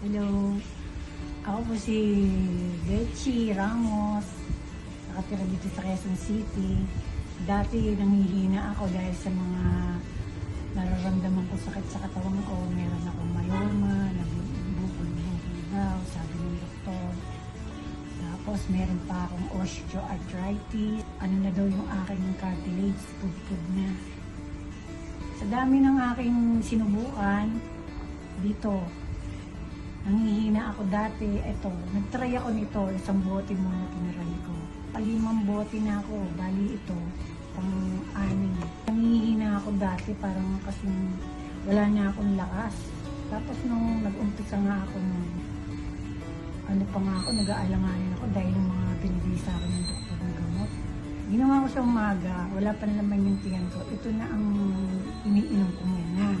Hello, ako po si Bechi Ramos, nakatira dito sa Quezon City. Dati nanghihina ako dahil sa mga nararamdaman ko sakit sa katawan ko. Meron akong myoma, nabubulbul daw, sabi ng doktor. Tapos meron pa akong osteoarthritis. Ano na daw yung aking cartilage, pudpud na. Sa dami ng aking sinubukan, dito, nanghihina ako dati. Ito, nagtry ako nito, isang bote muna tinaray ko. 5 bote na ako, bali ito, pang-anim. Nanghihina ako dati, parang kasing wala na akong lakas. Tapos nung nag-umpisa nga ako, ano pa nga ako, nag-aalanganin ako dahil yung mga binigay sa akin ng doktor ng gamot. Ginawa ko sa umaga, wala pa naman yung tiyan ko. Ito na ang iniinom ko muna.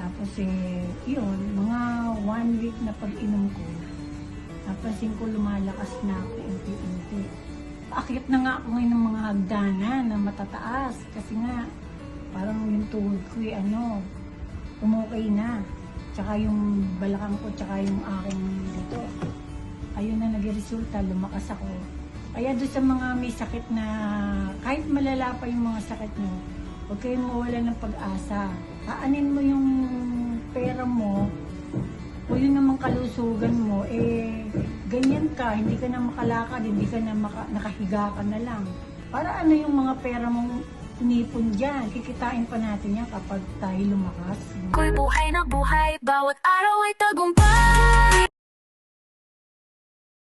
Tapos yun, mga 1 week na pag-inom ko, napansin ko lumalakas na ako unti-unti. Paakyat na nga ako ngayon ng mga hagdanan na matataas kasi nga parang yung tuhod ko umukay na. Tsaka yung balakang ko, tsaka yung aking dito. Ayun na nag-resulta, lumakas ako. Kaya doon sa mga may sakit na, kahit malala pa yung mga sakit nyo, huwag kayong mawala ng pag-asa. Aanin mo yung pera mo, o yun namang kalusugan mo, ganyan ka, hindi ka na makalakad, hindi ka na nakahiga ka na lang. Para ano yung mga pera mong inipon dyan, kikitain pa natin yan kapag tayo lumakas. Ko'y buhay na buhay, bawat araw ay tagumpay.